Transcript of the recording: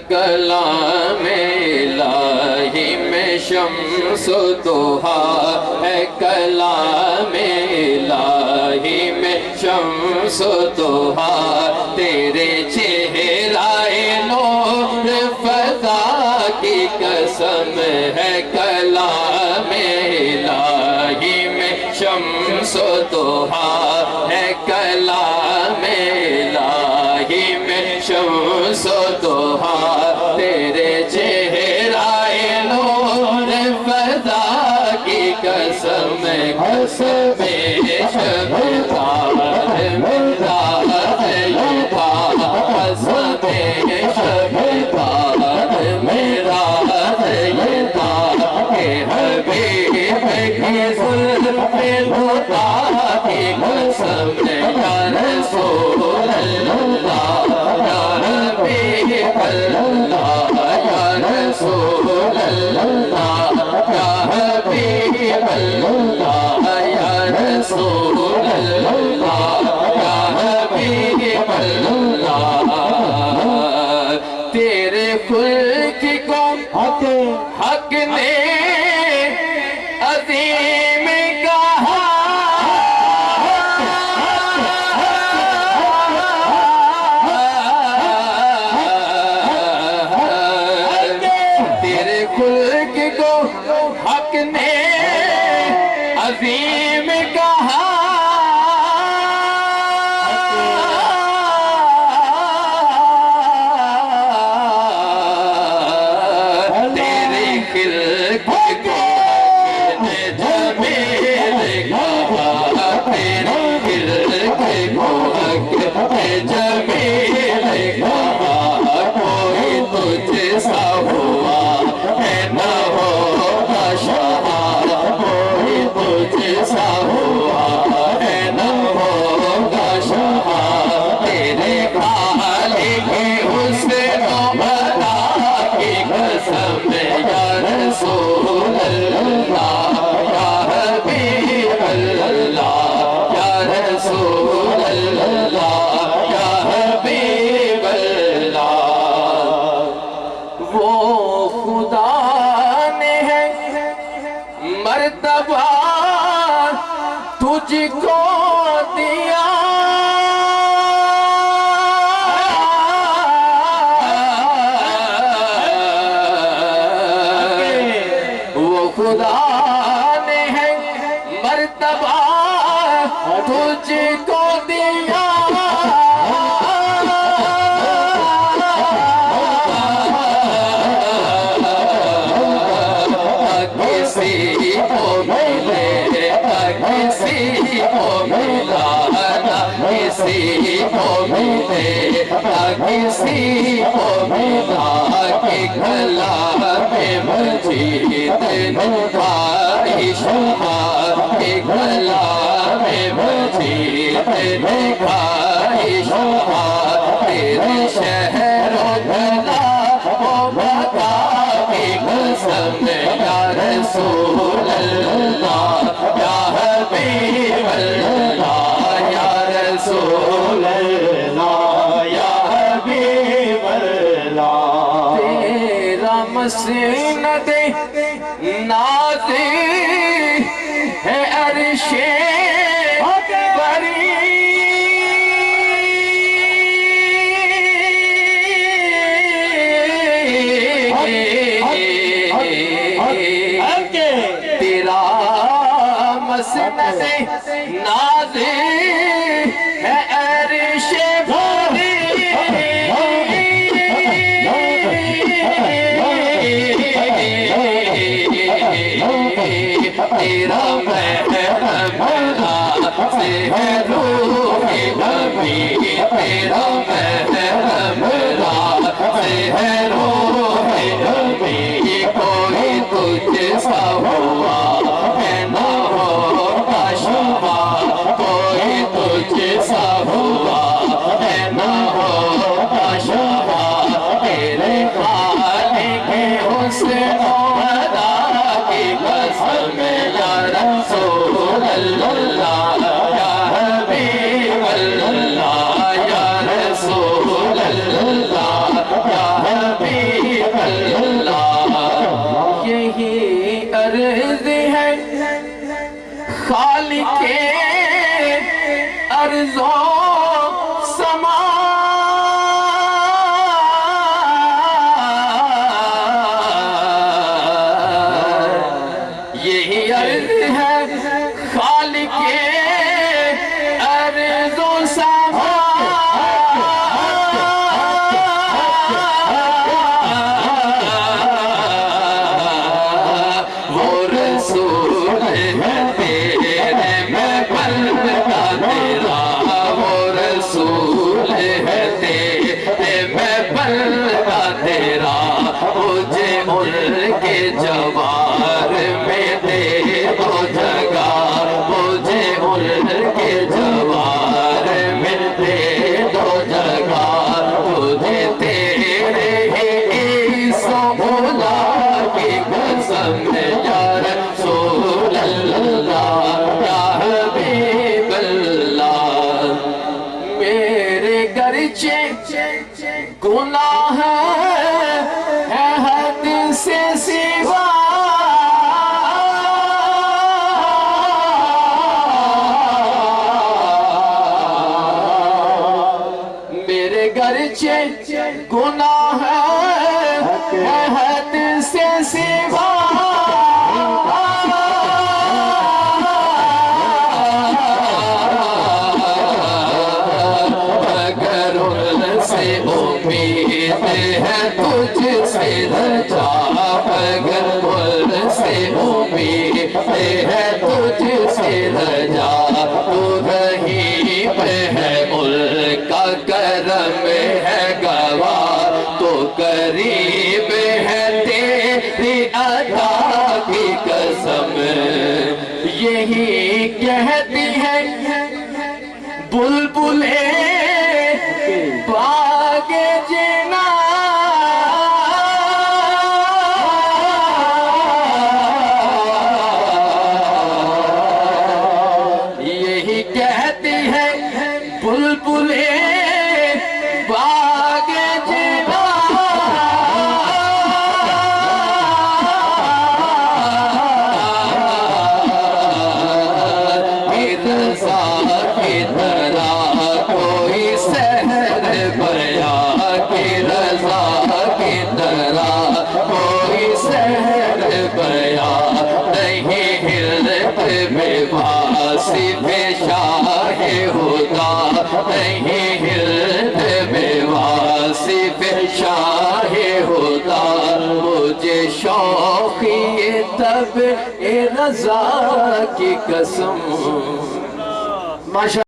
کلام الہی میں شمس و ضحا ہے کلام الہی میں شمس و ضحا تیرے چہرہ نور فضا کی قسم ہے کلام الہی میں شمس و ضحا ہے کلام الہی میں شمس و ضحا تیرے چہرہ نور فضا کی قسم قسم شب تار میرا یہ تھا قسم شب تار میرا یہ تھا کہ حبیب کی زلف خدا کی قسم یا رسول اللہ یا حبیب اللہ یا رسول اللہ یا حبیب اللہ یا رسول اللہ یا حبیب اللہ تیرے خلق کو حق نے عظیم کہا تیرے خلق کو حق نے عظیم کہا جمیل کہا کوئی تجھ سا ہوا ہے نہ ہوگا شاہ کوئی تجھ سا ہوا ہے نہ ہوگا شاہ تیرے خالق حسن و بلا کی قسم یا رسول اللہ یا حبیب اللہ یا رسول اللہ یا حبیب اللہ وہ خدا نے ہے مرتبہ تجھ کو دیا وہ خدا نے ہے مرتبہ تجھ کو دیا کسی کو ملے کسی کو ملا نہ کسی کو ملے کسی کو ملا کہ کلام مجید نگاہش کہ کلام مجید نگاہش تیرے شہر و گلا و بقا کی قسم یا رسول اللہ یا حبیب اللہ یا رسول اللہ یا حبیب اللہ تیرا مسند نازی ہے عرش بری تیرا مسند نازی ہے عرش بری تیرا محرم سے ہے روح نبی تیرا محرم سے ہے روح نبی کوئی تجھ سا ہوا ہے نہ ہوگا شفا کوئی تجھ سا ہوا ہے نہ ہوگا شفا تیرے خالق حسن و بلا کی قسم یا رسول اللہ یا حبیب اللہ یا رسول اللہ یا حبیب مجھے ان کے جوار میں دے دو جگہ مجھے ان کے جوار میں دے دو جگہ تجھے تیرے ہی عیسیٰ مولا کی قسم یا رسول اللہ یا حبیب اللہ میرے گرچہ گناہ ہے حد سے سوا میرے گرچہ گناہ ہے حد سے سوا امید ہے تجھ سے رجا اگر ان سے امید ہے تجھ سے رجا تو رہی پہ ہے ملک کا کرم ہے گواہ تو قریب ہے تیری عطا کی قسم یہی کہتی ہے بلبلیں باغ جنا یہی کہتی ہے بلبلیں باغ جنا رضا کی طرح کوئی سحر بیا کی رضا کی طرح کوئی سحر بیا نہیں ہلت میں واصف شاہ خدا نہیں ہلت میں واصف شاہ خدا مجھے شوق یہ تب رضا کی قسم